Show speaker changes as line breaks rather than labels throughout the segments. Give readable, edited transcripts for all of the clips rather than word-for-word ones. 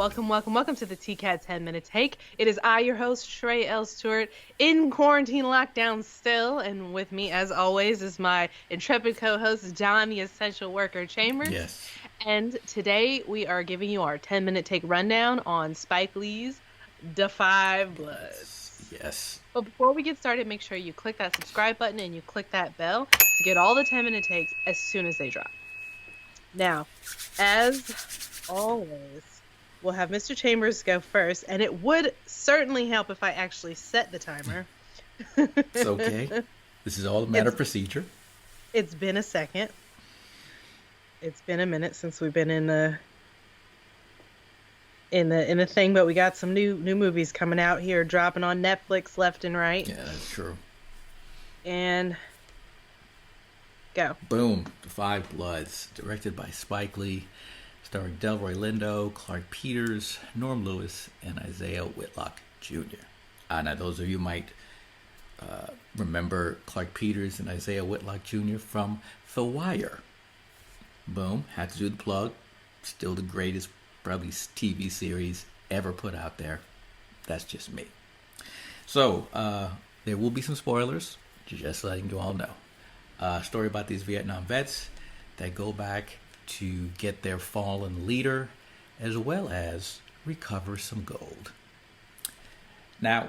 welcome to the TCAT 10-minute take. It is I, your host, Trey L. Stewart, in quarantine lockdown still, and with me, as always, is my intrepid co-host, John, the essential worker, Chambers.
Yes.
And today we are giving you our 10-minute take rundown on Spike Lee's Da 5 Bloods.
Yes.
But before we get started, make sure you click that subscribe button and you click that bell to get all the 10-minute takes as soon as they drop. Now, as always, we'll have Mr. Chambers go first, and it would certainly help if I actually set the timer.
It's okay. This is all a matter of procedure.
It's been a second. It's been a minute since we've been in the thing, but we got some new movies coming out here, dropping on Netflix left and right.
Yeah, that's true.
And go.
Boom. Da 5 Bloods, directed by Spike Lee, starring Delroy Lindo, Clark Peters, Norm Lewis, and Isaiah Whitlock Jr. Now, those of you might remember Clark Peters and Isaiah Whitlock Jr. from The Wire. Boom. Had to do the plug. Still the greatest, probably, TV series ever put out there. That's just me. So, there will be some spoilers, just letting you all know. Story about these Vietnam vets that go back to get their fallen leader, as well as recover some gold. Now,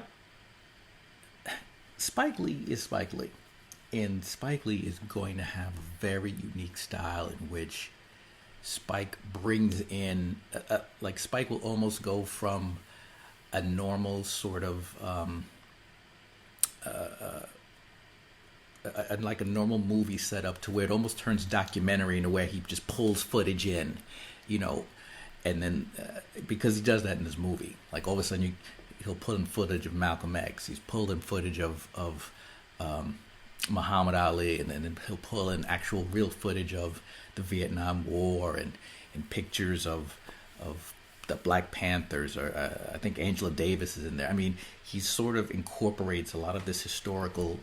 Spike Lee is Spike Lee, and Spike Lee is going to have a very unique style in which Spike brings in, like Spike will almost go from a normal sort of, like a normal movie setup to where it almost turns documentary in a way he just pulls footage in, and then because he does that in this movie, like all of a sudden he'll pull in footage of Malcolm X, he's pulled in footage of Muhammad Ali, and then he'll pull in actual real footage of the Vietnam War and pictures of the Black Panthers, or I think Angela Davis is in there. I mean, he sort of incorporates a lot of these historical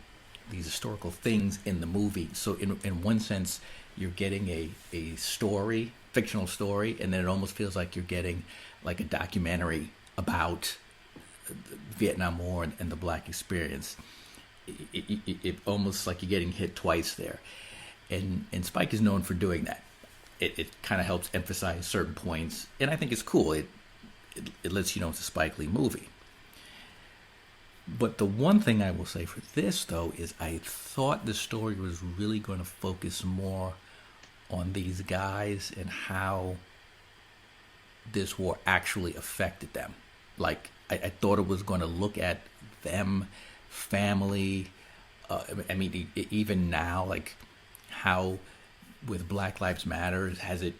things in the movie. So in one sense, you're getting a story, fictional story, and then it almost feels like you're getting like a documentary about the Vietnam War and the Black experience. It almost like you're getting hit twice there. And Spike is known for doing that. It kind of helps emphasize certain points, and I think it's cool. It lets you know it's a Spike Lee movie. But the one thing I will say for this, though, is I thought the story was really going to focus more on these guys and how this war actually affected them. Like, I thought it was going to look at them, family. I mean, even now, like how with Black Lives Matter, has it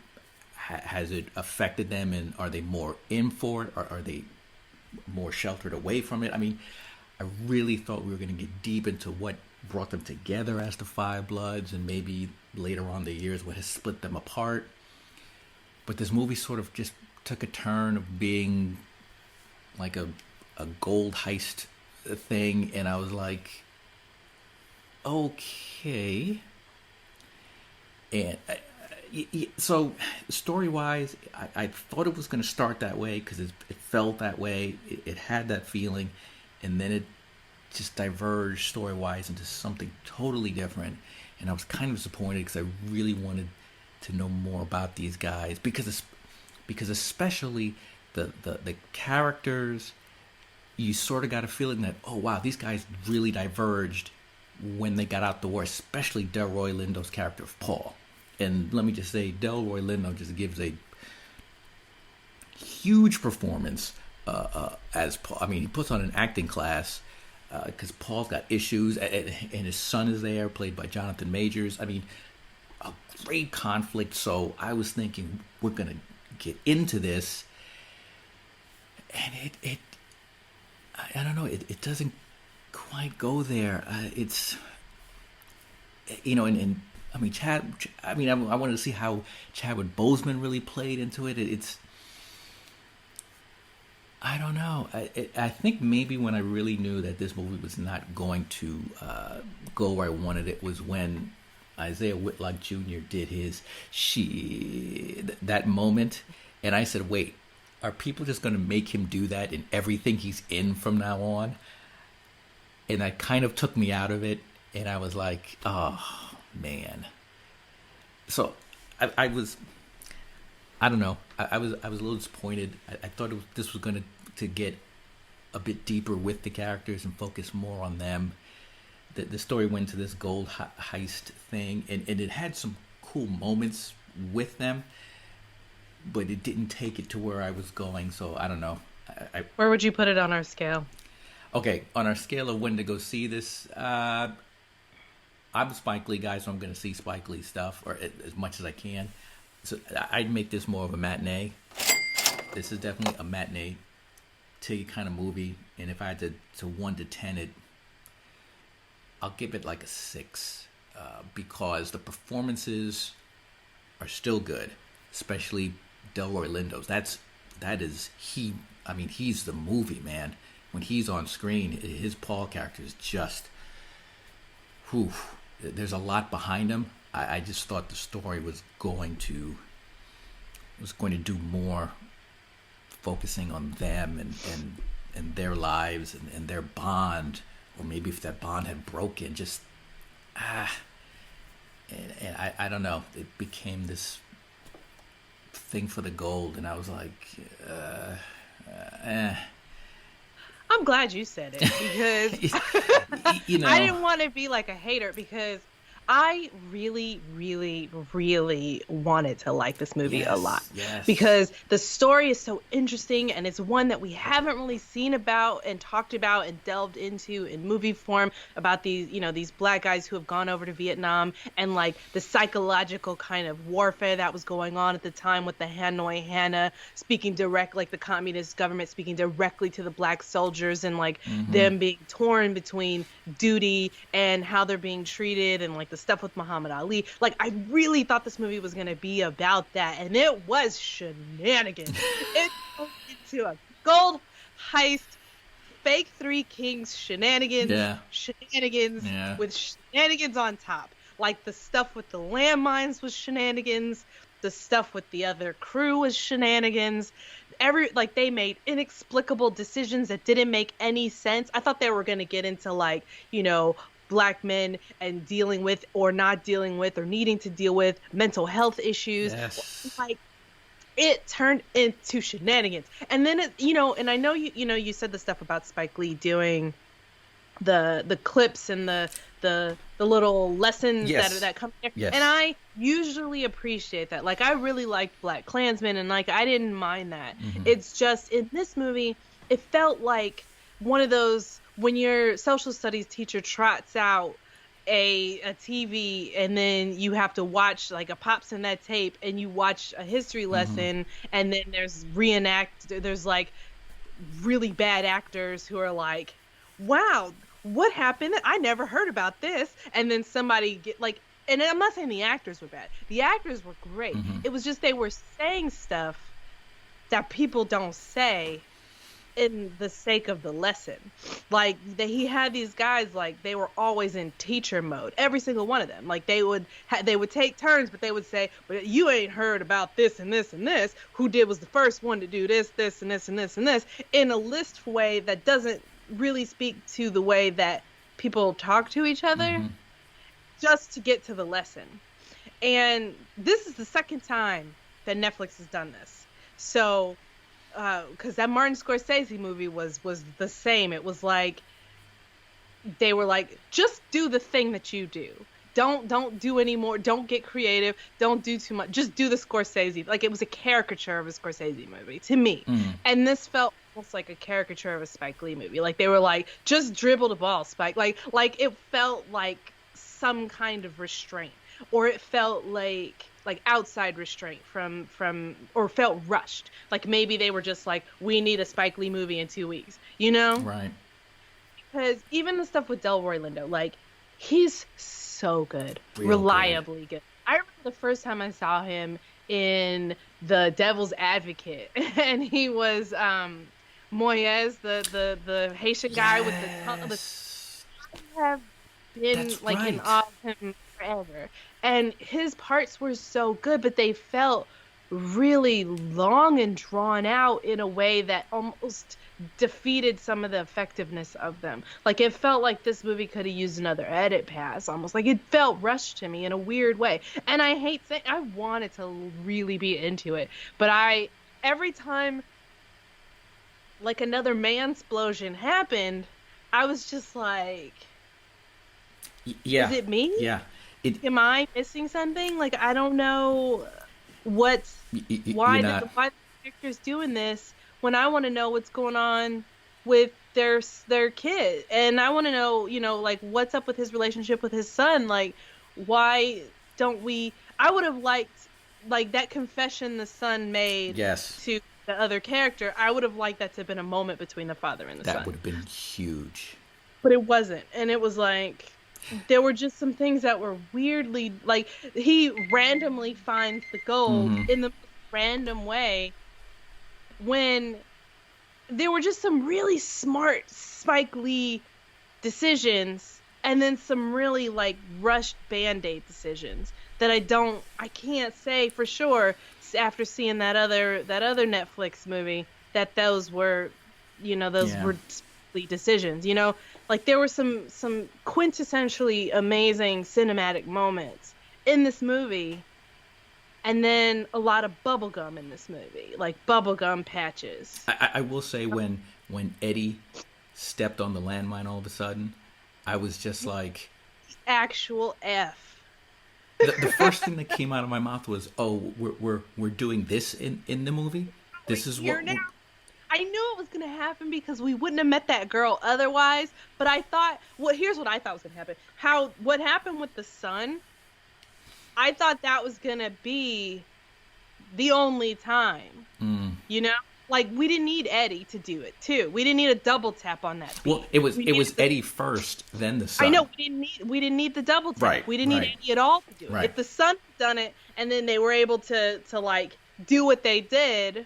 affected them, and are they more in for it, or are they more sheltered away from it? I mean, I really thought we were going to get deep into what brought them together as the 5 Bloods, and maybe later on the years what has split them apart. But this movie sort of just took a turn of being like a gold heist thing, and I was like, okay. And so story-wise, I thought it was going to start that way because it felt that way. It had that feeling, and then it just diverged story-wise into something totally different. And I was kind of disappointed because I really wanted to know more about these guys because especially the characters, you sort of got a feeling that, oh wow, these guys really diverged when they got out the war, especially Delroy Lindo's character of Paul. And let me just say, Delroy Lindo just gives a huge performance as Paul. I mean, he puts on an acting class because Paul's got issues, and his son is there, played by Jonathan Majors. I mean, a great conflict. So I was thinking we're going to get into this, and it I don't know, it doesn't quite go there. It's, and I mean, I wanted to see how Chadwick Boseman really played into it. It's, I don't know. I think maybe when I really knew that this movie was not going to go where I wanted it was when Isaiah Whitlock Jr. did that moment, and I said, wait, are people just going to make him do that in everything he's in from now on? And that kind of took me out of it, and I was like, oh man. So I was, I don't know, I was a little disappointed. I thought this was going to get a bit deeper with the characters and focus more on them. The story went to this gold heist thing, and it had some cool moments with them, but it didn't take it to where I was going. So I don't know.
Where would you put it on our scale?
Okay, on our scale of when to go see this, I'm a Spike Lee guy, so I'm going to see Spike Lee stuff, or as much as I can. So I'd make this more of a matinee. This is definitely a matinee ticket kind of movie, and if I had to 1 to 10 it, I'll give it like a 6, because the performances are still good, especially Delroy Lindo's. He's the movie, man. When he's on screen, his Paul character is just, there's a lot behind him. I just thought the story was going to do more, focusing on them and their lives and their bond, or maybe if that bond had broken, and I don't know, it became this thing for the gold, and I was like,
I'm glad you said it, because
you know,
I didn't want to be like a hater, because I really, really, really wanted to like this movie a lot.
Yes.
Because the story is so interesting, and it's one that we haven't really seen about and talked about and delved into in movie form, about these black guys who have gone over to Vietnam, and like the psychological kind of warfare that was going on at the time with the Hanoi Hannah speaking direct, like the communist government speaking directly to the black soldiers, and like them being torn between duty and how they're being treated, and like the stuff with Muhammad Ali. Like, I really thought this movie was going to be about that, and it was shenanigans. It turned into a gold heist, fake Three Kings shenanigans, with shenanigans on top. Like, the stuff with the landmines was shenanigans, the stuff with the other crew was shenanigans. They made inexplicable decisions that didn't make any sense. I thought they were going to get into, like, black men and dealing with, or not dealing with, or needing to deal with mental health issues.
Yes.
Like, it turned into shenanigans. And then and I know you said the stuff about Spike Lee doing the clips and the little lessons that come there.
Yes.
And I usually appreciate that. Like, I really liked Black Klansman, and like, I didn't mind that. It's just, in this movie, it felt like one of those, when your social studies teacher trots out a TV, and then you have to watch, like, a pops in that tape, and you watch a history lesson, and then there's like really bad actors who are like, wow, what happened? I never heard about this. And then somebody and I'm not saying the actors were bad. The actors were great. It was just they were saying stuff that people don't say in the sake of the lesson. Like, he had these guys, like, they were always in teacher mode, every single one of them. Like, they would take turns, but they would say, but you ain't heard about this and this and this. Who was the first one to do this and this and this and this, in a list way that doesn't really speak to the way that people talk to each other, just to get to the lesson. And this is the second time that Netflix has done this. So because that Martin Scorsese movie was the same. It was like, they were like, just do the thing that you do. Don't do any more. Don't get creative. Don't do too much. Just do the Scorsese. Like, it was a caricature of a Scorsese movie to me. And this felt almost like a caricature of a Spike Lee movie. Like, they were like, just dribble the ball, Spike. Like it felt like some kind of restraint, or it felt like outside restraint from, or felt rushed. Like, maybe they were just like, we need a Spike Lee movie in 2 weeks, Right. Because even the stuff with Delroy Lindo, like, he's so good, reliably good. I remember the first time I saw him in The Devil's Advocate, and he was Moyes, the Haitian guy with the tongue. I have been in awe of him forever. And his parts were so good, but they felt really long and drawn out in a way that almost defeated some of the effectiveness of them. Like it felt like this movie could have used another edit pass, almost like it felt rushed to me in a weird way. And I hate saying I wanted to really be into it, but every time like another mansplosion happened, I was just like,
Yeah,
is it me?
yeah.
Am I missing something? Like I don't know what's
You're not.
why the character's doing this when I want to know what's going on with their kid, and I want to know, like what's up with his relationship with his son. Like why don't we? I would have liked like that confession the son made
Yes,
to the other character. I would have liked that to have been a moment between the father and the
that
son,
would have been huge.
but it wasn't, and it was like there were just some things that were weirdly like he randomly finds the gold
Hmm.
in the most random way when there were just some really smart Spike Lee decisions and then some really like rushed Band-Aid decisions that I can't say for sure after seeing that other Netflix movie that those were those
Yeah.
were Spike Lee decisions, like there were some quintessentially amazing cinematic moments in this movie, and then a lot of bubblegum in this movie, like bubblegum patches.
I will say when Eddie stepped on the landmine all of a sudden, I was just like,
Actual F.
the first thing that came out of my mouth was, "Oh, we're doing this in the movie. This is
Here
what."
now. I knew it was going to happen because we wouldn't have met that girl otherwise, but I thought, well, here's what I thought was going to happen. What happened with the son, I thought that was going to be the only time,
Mm.
Like we didn't need Eddie to do it too. We didn't need a double tap on that beat.
Well, it was
We
it was
needed the-
Eddie first, then the son.
I know we didn't need the double tap.
Right,
We didn't need
right.
Eddie at all to do it.
Right.
If the son had done it and then they were able to like do what they did,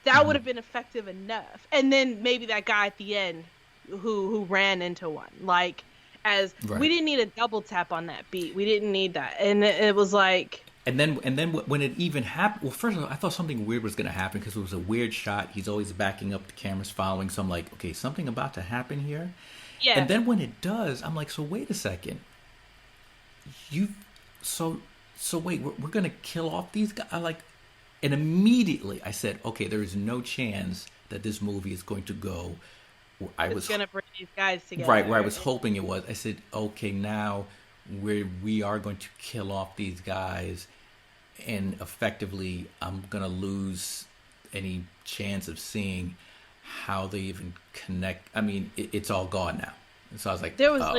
that
Mm-hmm.
would have been effective enough. And then maybe that guy at the end who ran into one, like as
Right.
we didn't need a double tap on that beat. We didn't need that. And it was like,
And then when it even happened, well, first of all, I thought something weird was going to happen because it was a weird shot. He's always backing up, the camera's following. So I'm like, okay, something about to happen here.
yeah.
And then when it does, I'm like, so wait a second. So wait, we're going to kill off these guys? And immediately I said, okay, there is no chance that this movie is going to go. I
it's
was
gonna bring these guys together.
right where I was hoping it was. I said, okay, now we are going to kill off these guys, and effectively, I'm gonna lose any chance of seeing how they even connect. I mean, it's all gone now. And so I was like,
There was
oh,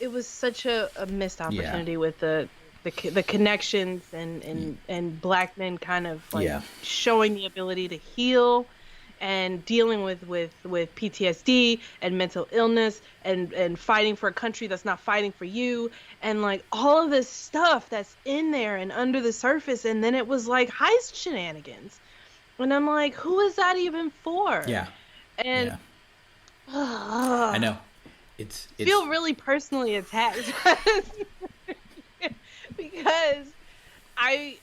it was such a missed opportunity with the connections and black men kind of like
Yeah.
showing the ability to heal and dealing with PTSD and mental illness and fighting for a country that's not fighting for you, and like all of this stuff that's in there and under the surface, and then it was like heist shenanigans, and I'm like, who is that even for?
yeah,
And
yeah. I know. It's
feel really personally attacked because I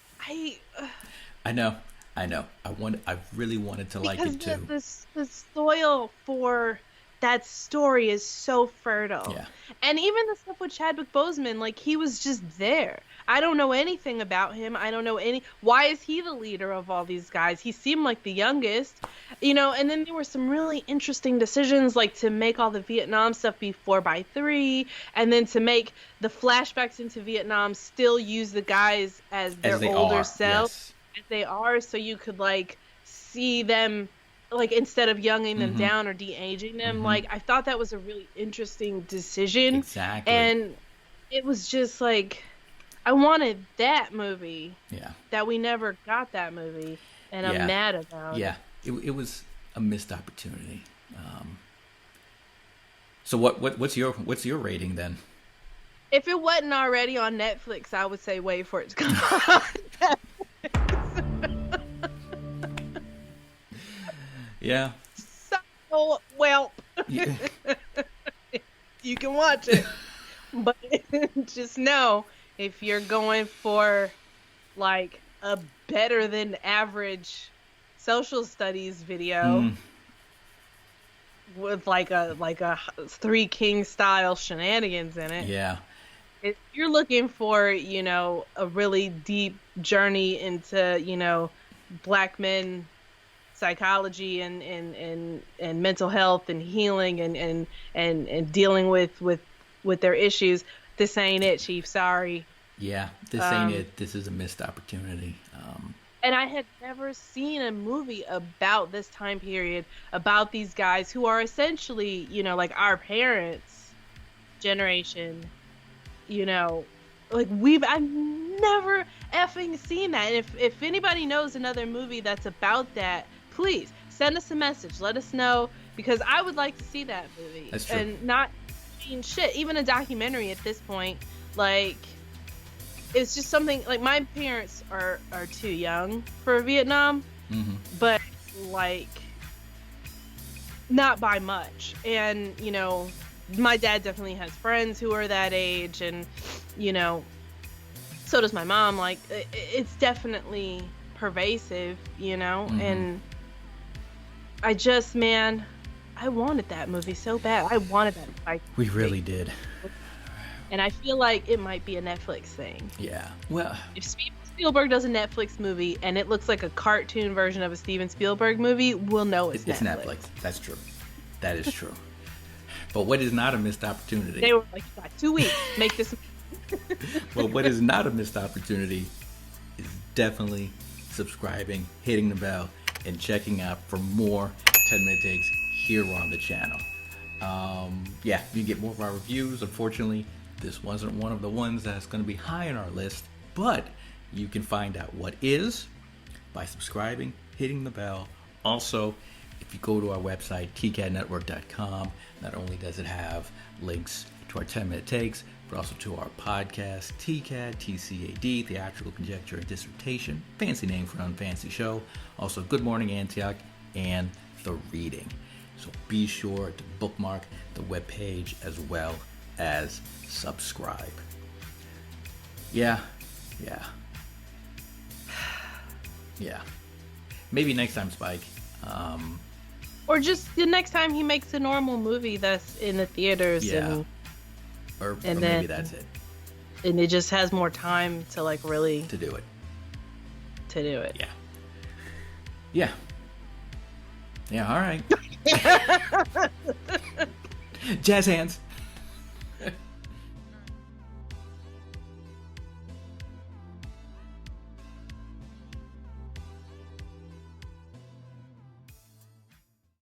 I know. I really wanted to like
because
it too.
the soil for that story is so fertile.
Yeah.
And even the stuff with Chadwick Boseman, like he was just there. I don't know anything about him. I don't know why is he the leader of all these guys? He seemed like the youngest, and then there were some really interesting decisions, like to make all the Vietnam stuff be 4x3, and then to make the flashbacks into Vietnam still use the guys as their
they
older
are,
selves.
yes.
As they are, so you could like see them, like instead of younging them down or de-aging them. Like I thought that was a really interesting decision.
Exactly.
And it was just like I wanted that movie
Yeah.
that we never got that movie, and
Yeah.
I'm mad about
Yeah, it was a missed opportunity. So what's your rating then?
If it wasn't already on Netflix, I would say wait for it to come on.
Yeah.
So, well,
Yeah.
you can watch it, but just know if you're going for like a better than average social studies video
Mm,
with like a Three Kings style shenanigans in it.
yeah.
If you're looking for, a really deep journey into, black men psychology and mental health and healing and dealing with their issues, this ain't it, Chief. Sorry.
Yeah, this ain't
Um,
it. This is a missed opportunity.
and I had never seen a movie about this time period, about these guys who are essentially, like our parents' generation, you know, I've never effing seen that. And if anybody knows another movie that's about that, please send us a message. Let us know, because I would like to see that movie.
That's true.
And not seeing shit, even a documentary at this point. Like, it's just something, like, my parents are too young for Vietnam,
Hmm.
but like not by much. And my dad definitely has friends who are that age, and so does my mom. Like, it's definitely pervasive, and I just, man, I wanted that movie so bad. I wanted that.
We really did.
And I feel like it might be a Netflix thing.
Yeah. Well,
If Spielberg does a Netflix movie and it looks like a cartoon version of a Steven Spielberg movie, we'll know it's
Netflix. That's true. That is true. But what is not a missed opportunity?
They were like, you got 2 weeks, make this.
But what is not a missed opportunity is definitely subscribing, hitting the bell, and checking out for more 10-minute takes here on the channel. Yeah, you can get more of our reviews. Unfortunately, this wasn't one of the ones that's going to be high on our list, but you can find out what is by subscribing, hitting the bell. Also, if you go to our website, tcadnetwork.com, not only does it have links to our 10-minute takes, but also to our podcast, TCAD, TCAD, Theatrical Conjecture and Dissertation, fancy name for an unfancy show. Also, Good Morning Antioch and The Reading. So be sure to bookmark the webpage as well as subscribe. Yeah. Maybe next time, Spike.
Or just the next time he makes a normal movie that's in the theaters,
Yeah. Or
then
maybe that's it.
and it just has more time to like really
To do it.
to do it.
Yeah. Yeah, all right. Jazz hands.